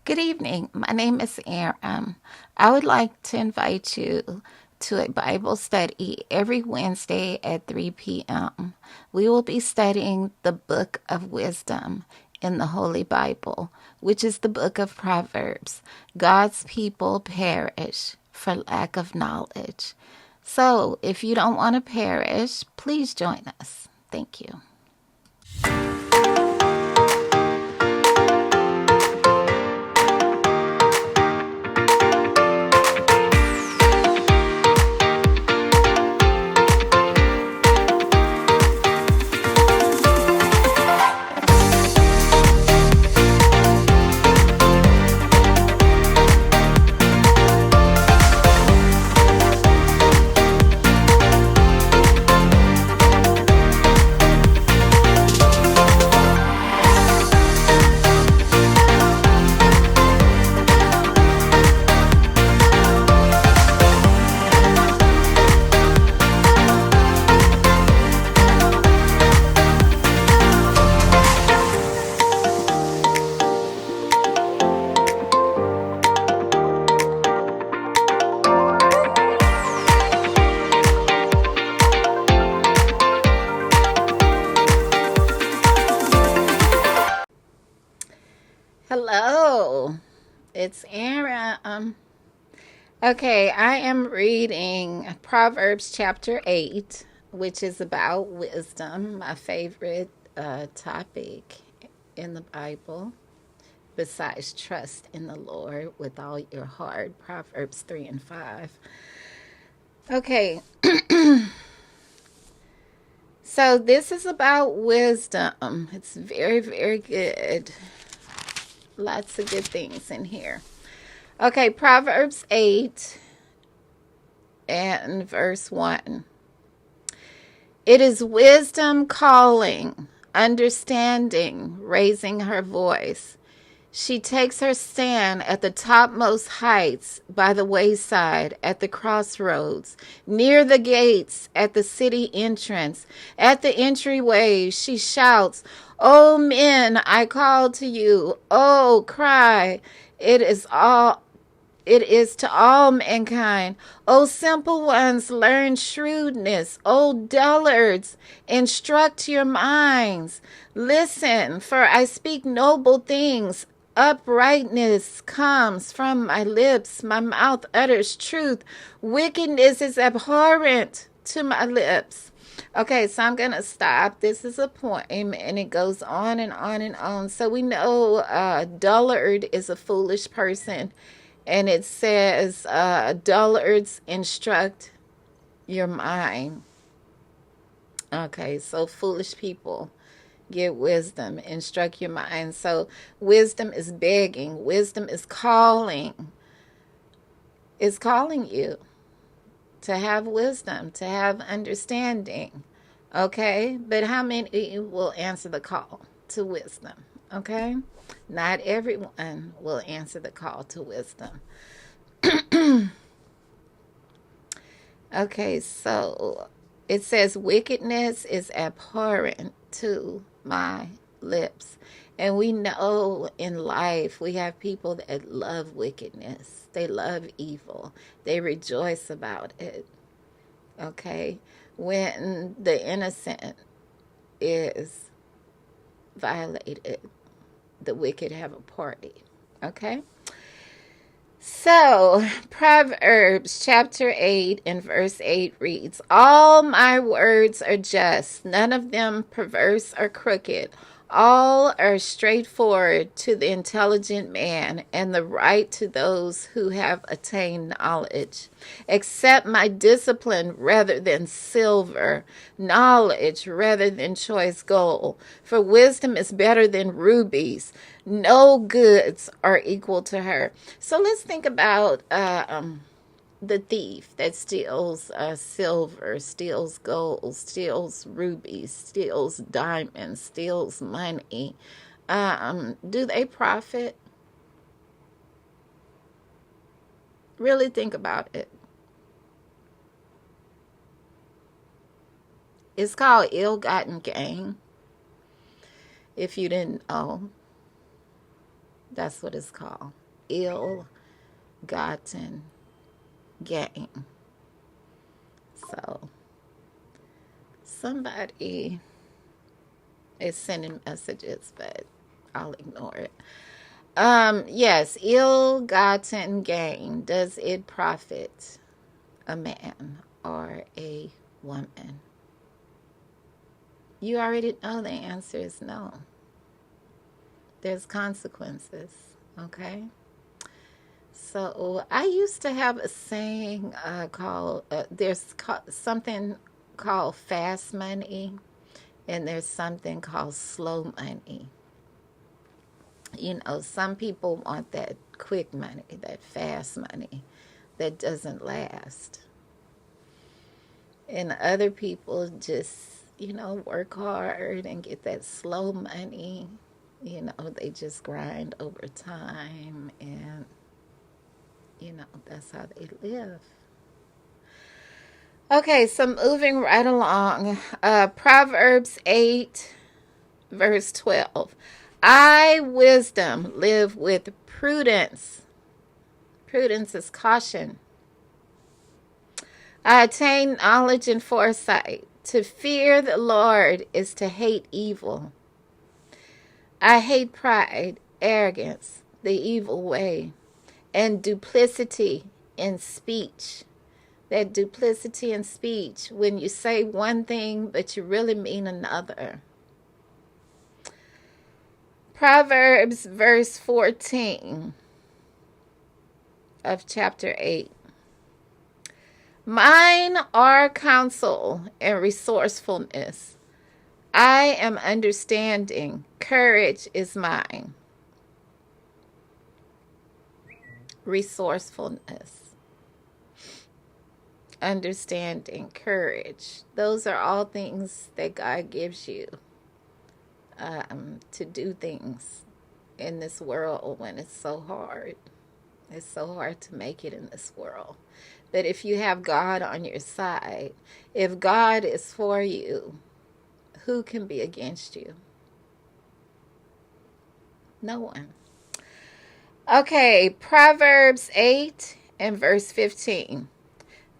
Good evening. My name is Aram. I would like to invite you to a Bible study every Wednesday at 3 p.m. We will be studying the book of wisdom in the Holy Bible, which is the book of Proverbs. God's people perish for lack of knowledge. So, if you don't want to perish, please join us. Thank you. Hello, it's Aaron. Okay, I am reading Proverbs Chapter 8, which is about wisdom, my favorite topic in the Bible, besides trust in the Lord with all your heart, Proverbs 3 and 5. Okay, so this is about wisdom. It's very, very good. Lots of good things in here. Okay, Proverbs 8 and verse 1. It is wisdom calling, understanding, raising her voice. She takes her stand at the topmost heights, by the wayside, at the crossroads, near the gates, at the city entrance. At the entryway, she shouts, "O men, I call to you. Oh, cry. It is to all mankind. O simple ones, learn shrewdness. O dullards, instruct your minds. Listen, for I speak noble things. Uprightness comes from my lips. My mouth utters truth. Wickedness is abhorrent to my lips." Okay, so I'm going to stop. This is a poem, and it goes on and on and on. So we know dullard is a foolish person. And it says, dullards instruct your mind. Okay, so foolish people get wisdom, instruct your mind. So wisdom is begging, wisdom is calling. It's calling you to have wisdom, to have understanding. Okay, but how many will answer the call to wisdom? Okay, not everyone will answer the call to wisdom. Okay, so it says wickedness is abhorrent to my lips. And we know in life we have people that love wickedness. They love evil. They rejoice about it. Okay? When the innocent is violated, the wicked have a party. Okay? So, Proverbs chapter 8 and verse 8 reads, "All my words are just, none of them perverse or crooked. All are straightforward to the intelligent man, and the right to those who have attained knowledge. Accept my discipline rather than silver, knowledge rather than choice gold. For wisdom is better than rubies. No goods are equal to her." So let's think about the thief that steals silver, steals gold, steals rubies, steals diamonds, steals money. Do they profit? Really think about it. It's called ill-gotten gain, if you didn't know. That's what it's called. Ill-gotten gain. So somebody is sending messages, but I'll ignore it. Yes, ill-gotten gain. Does it profit a man or a woman? You already know the answer is no. There's consequences, okay? So I used to have a saying called, something called fast money, and there's something called slow money. You know, some people want that quick money, that fast money that doesn't last. And other people just, work hard and get that slow money. They just grind over time, and, that's how they live. Okay, so moving right along. Proverbs 8, verse 12. I, wisdom, live with prudence. Prudence is caution. I attain knowledge and foresight. To fear the Lord is to hate evil. I hate pride, arrogance, the evil way, and duplicity in speech. That duplicity in speech, when you say one thing but you really mean another. Proverbs verse 14 of chapter 8. Mine are counsel and resourcefulness. I am understanding. Courage is mine. Resourcefulness, understanding, courage. Those are all things that God gives you to do things in this world when it's so hard. It's so hard to make it in this world. But if you have God on your side, if God is for you, who can be against you? No one. Okay, Proverbs 8 and verse 15.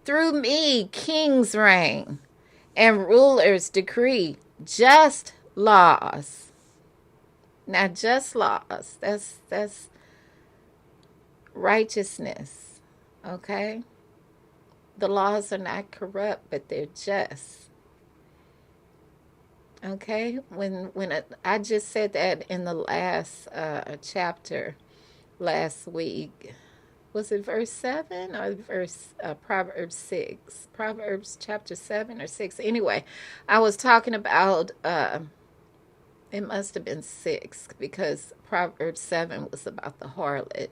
Through me kings reign and rulers decree just laws. Now, just laws, that's righteousness, okay? The laws are not corrupt, but they're just. Okay? I just said that in the last chapter last week. Was it verse 7 or Proverbs 6? Proverbs Chapter 7 or 6. Anyway, I was talking about, it must have been 6 because Proverbs 7 was about the harlot.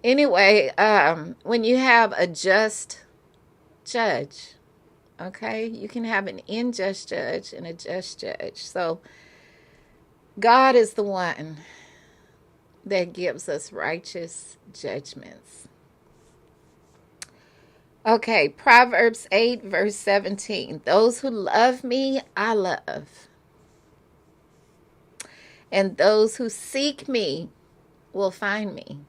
Anyway, when you have a just judge, okay, you can have an unjust judge and a just judge. So God is the one that gives us righteous judgments. Okay, Proverbs 8, verse 17. Those who love me, I love. And those who seek me will find me.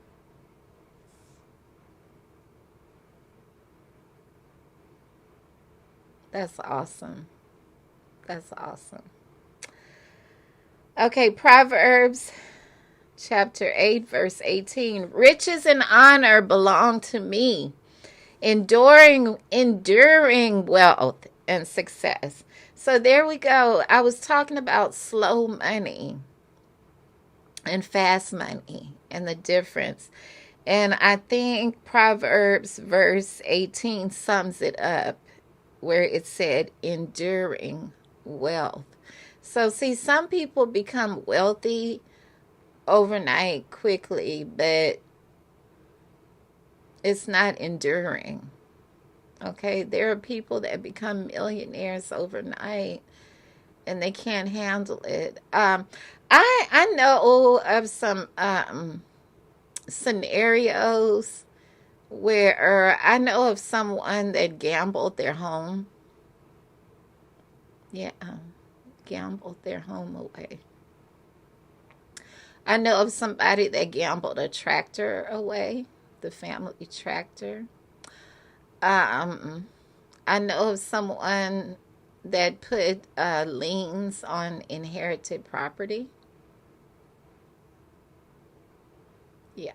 That's awesome. That's awesome. Okay, Proverbs Chapter 8, verse 18. Riches and honor belong to me. Enduring wealth and success. So there we go. I was talking about slow money and fast money and the difference. And I think Proverbs verse 18 sums it up, where it said enduring wealth. So see, some people become wealthy overnight quickly, but it's not enduring. Okay, there are people that become millionaires overnight and they can't handle it. I know of some scenarios where I know of someone that gambled their home. Yeah, gambled their home away. I know of somebody that gambled a tractor away, the family tractor. Um, I know of someone that put liens on inherited property. Yeah.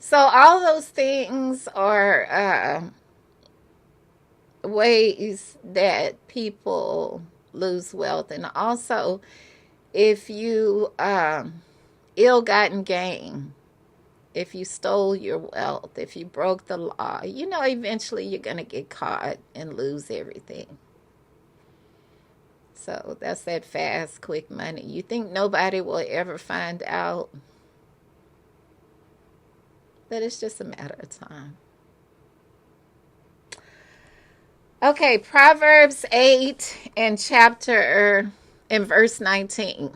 So all those things are ways that people lose wealth. And also, if you ill-gotten gain, if you stole your wealth, if you broke the law, eventually you're going to get caught and lose everything. So that's that fast, quick money. You think nobody will ever find out, but it's just a matter of time. Okay, Proverbs 8 and chapter in verse 19.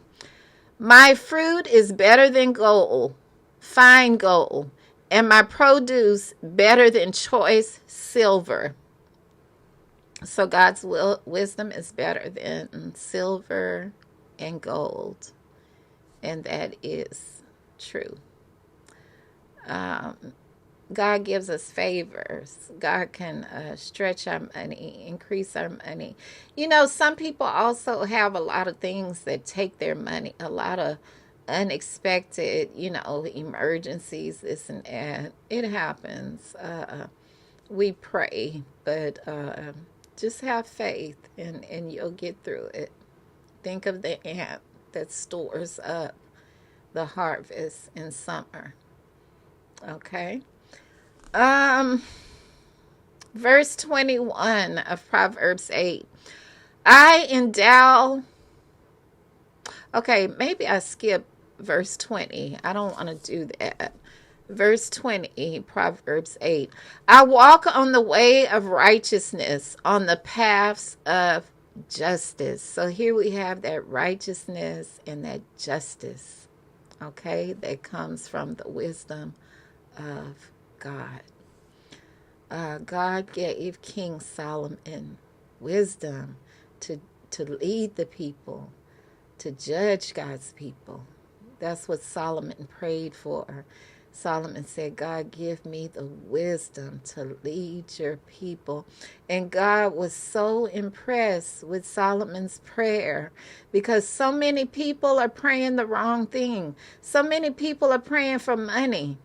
My fruit is better than gold, fine gold, and my produce better than choice silver. So God's wisdom is better than silver and gold, and that is true. God gives us favors. God can stretch our money, increase our money. Some people also have a lot of things that take their money, a lot of unexpected, emergencies, this and that. It happens. We pray, but just have faith and you'll get through it. Think of the ant that stores up the harvest in summer. Okay. Verse 21 of Proverbs 8. Okay, maybe I skip verse 20. I don't want to do that. Verse 20, Proverbs 8. I walk on the way of righteousness, on the paths of justice. So here we have that righteousness and that justice, okay, that comes from the wisdom of God. God gave King Solomon wisdom to lead the people, to judge God's people. That's what Solomon prayed for. Solomon said, God, give me the wisdom to lead your people. And God was so impressed with Solomon's prayer because so many people are praying the wrong thing. So many people are praying for money.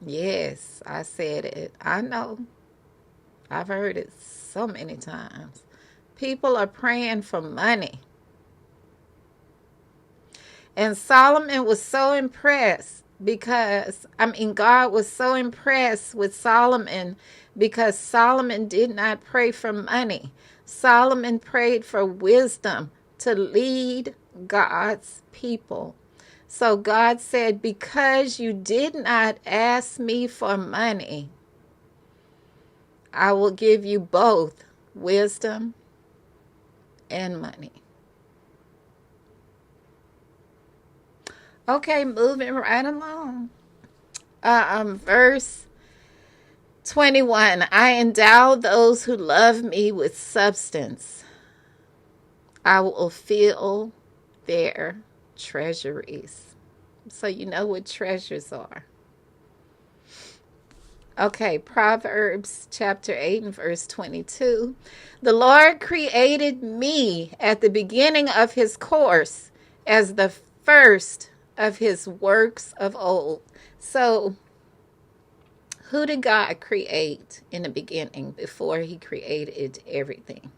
Yes, I said it. I know. I've heard it so many times. People are praying for money. And Solomon was so impressed God was so impressed with Solomon because Solomon did not pray for money. Solomon prayed for wisdom to lead God's people. So God said, because you did not ask me for money, I will give you both wisdom and money. Okay, moving right along. Verse 21. I endow those who love me with substance. I will fill their treasuries. So you know what treasures are. Okay, Proverbs Chapter 8 and verse 22. The Lord created me at the beginning of his course as the first of his works of old. So, who did God create in the beginning before he created everything?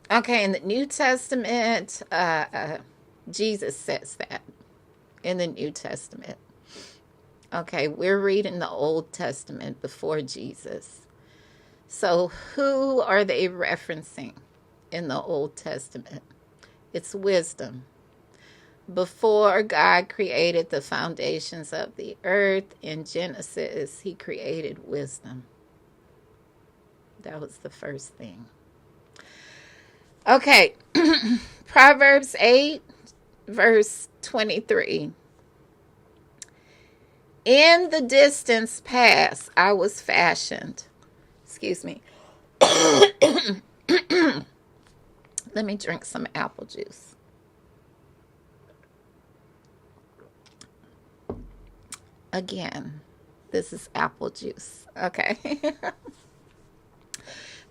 Okay, in the New Testament, Jesus says that in the New Testament. Okay, we're reading the Old Testament before Jesus. So, who are they referencing in the Old Testament? It's wisdom. Before God created the foundations of the earth in Genesis, he created wisdom. That was the first thing. Okay, Proverbs 8, verse 23. In the distance past, I was fashioned. Excuse me. Let me drink some apple juice. Again, this is apple juice. Okay.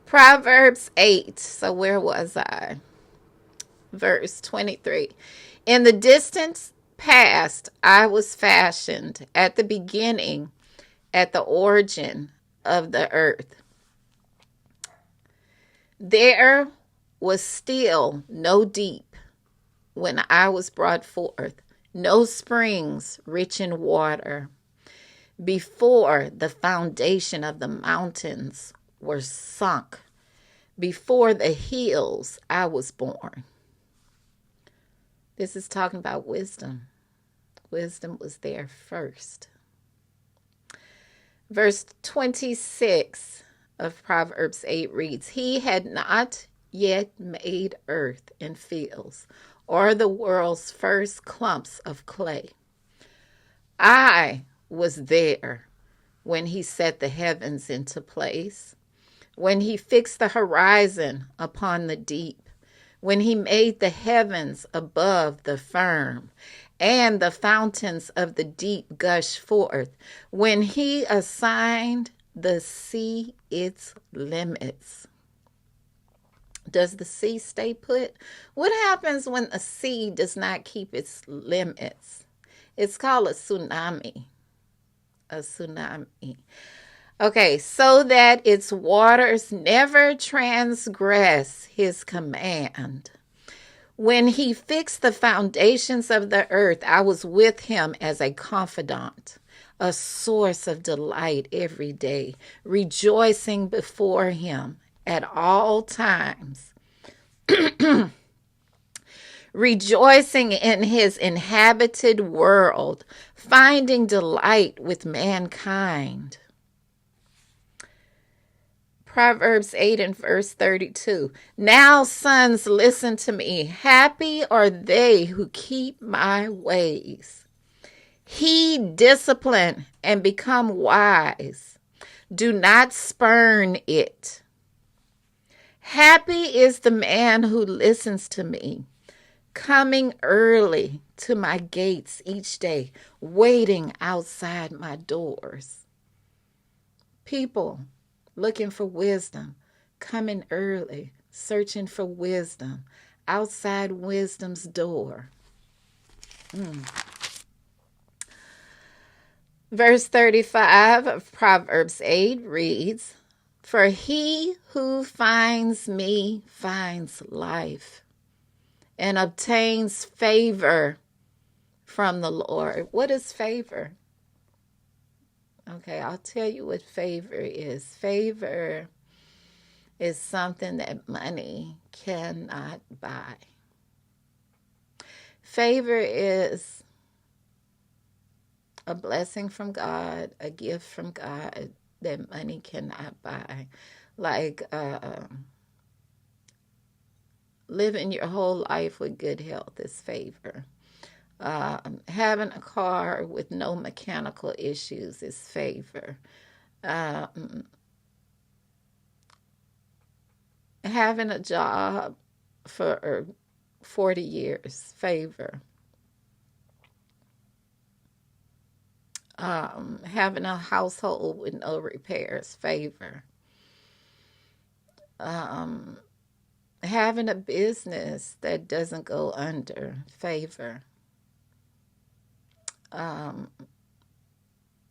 Proverbs 8. So where was I? Verse 23. In the distant past, I was fashioned at the beginning, at the origin of the earth. There was still no deep when I was brought forth, no springs rich in water. Before the foundation of the mountains were sunk, before the hills I was born. This is talking about wisdom. Wisdom was there first. Verse 26 of Proverbs 8 reads, He had not yet made earth and fields, or the world's first clumps of clay. I was there when he set the heavens into place, when he fixed the horizon upon the deep, when he made the heavens above the firm, and the fountains of the deep gush forth, when he assigned the sea its limits. Does the sea stay put? What happens when a sea does not keep its limits? It's called a tsunami. A tsunami. Okay, so that its waters never transgress his command. When he fixed the foundations of the earth, I was with him as a confidant, a source of delight every day, rejoicing before him at all times, rejoicing in his inhabited world, finding delight with mankind. Proverbs 8 and verse 32. Now, sons, listen to me. Happy are they who keep my ways. Heed discipline and become wise. Do not spurn it. Happy is the man who listens to me, coming early to my gates each day, waiting outside my doors. People looking for wisdom, coming early, searching for wisdom, outside wisdom's door. Verse 35 of Proverbs 8 reads, For he who finds me finds life and obtains favor from the Lord. What is favor? Okay, I'll tell you what favor is. Favor is something that money cannot buy. Favor is a blessing from God, a gift from God that money cannot buy. Like living your whole life with good health is favor. Having a car with no mechanical issues is favor. Having a job for 40 years, favor. Having a household with no repairs, favor. Having a business that doesn't go under, favor.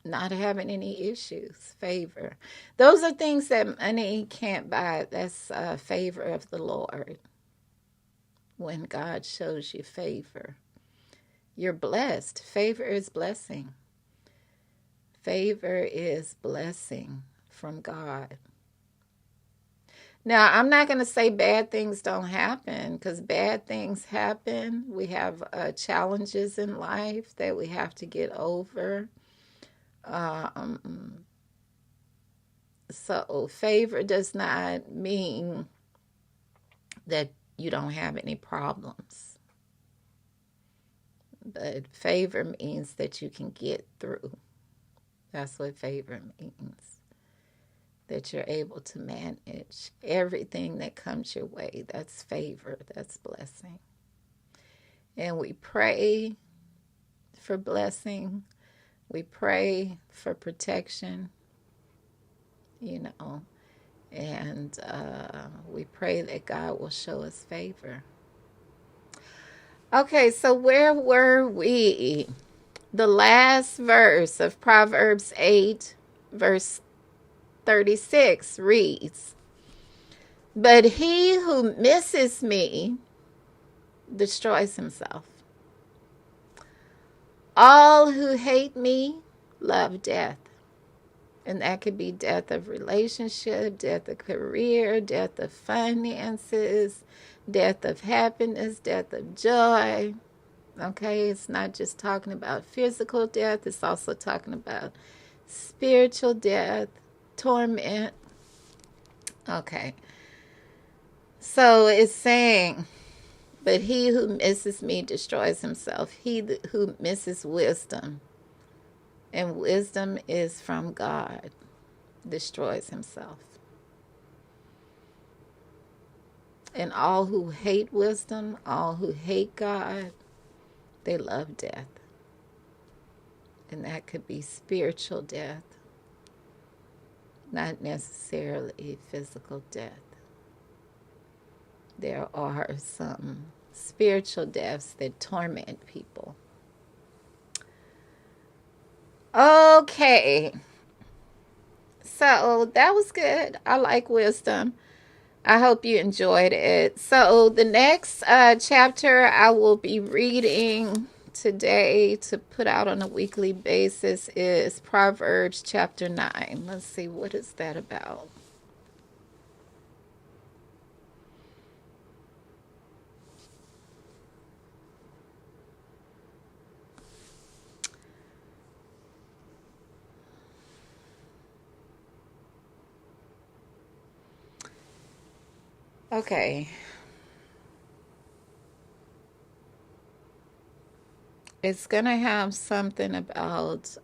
Not having any issues, favor. Those are things that money can't buy. That's favor of the Lord. When God shows you favor, you're blessed. Favor is blessing. Favor is blessing from God. Now, I'm not going to say bad things don't happen, because bad things happen. We have challenges in life that we have to get over. So favor does not mean that you don't have any problems. But favor means that you can get through. That's what favor means. that you're able to manage everything that comes your way. That's favor, that's blessing. And we pray for blessing. We pray for protection, and we pray that God will show us favor. Okay, so where were we? The last verse of Proverbs 8, verse 36 reads, "But he who misses me destroys himself. All who hate me love death." And that could be death of relationship, death of career, death of finances, death of happiness, death of joy. Okay, it's not just talking about physical death, it's also talking about spiritual death, torment. Okay, so it's saying, but he who misses me destroys himself. He who misses wisdom, and wisdom is from God, destroys himself. And all who hate wisdom, all who hate God, they love death. And that could be spiritual death, not necessarily physical death. There are some spiritual deaths that torment people. Okay, so that was good. I like wisdom. I hope you enjoyed it. So the next chapter I will be reading today to put out on a weekly basis is Proverbs Chapter 9. Let's see, what is that about? Okay. It's going to have something about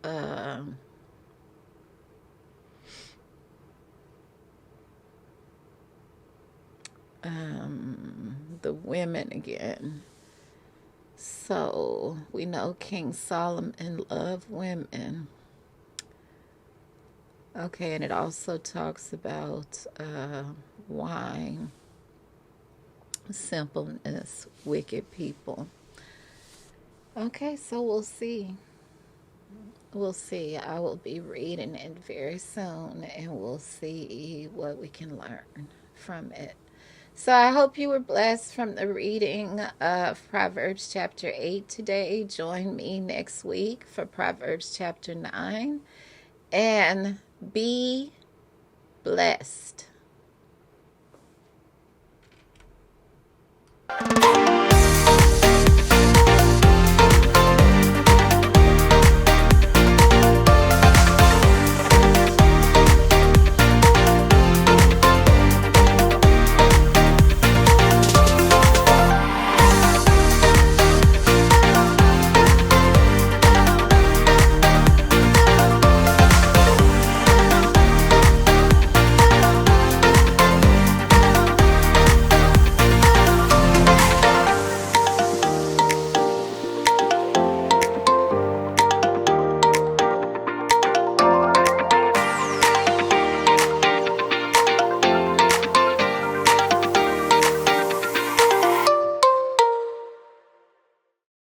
the women again. So we know King Solomon loved women. Okay, and it also talks about wine, simpleness, wicked people. Okay, so we'll see. We'll see. I will be reading it very soon, and we'll see what we can learn from it. So I hope you were blessed from the reading of Proverbs Chapter 8 today. Join me next week for Proverbs Chapter 9. And be blessed.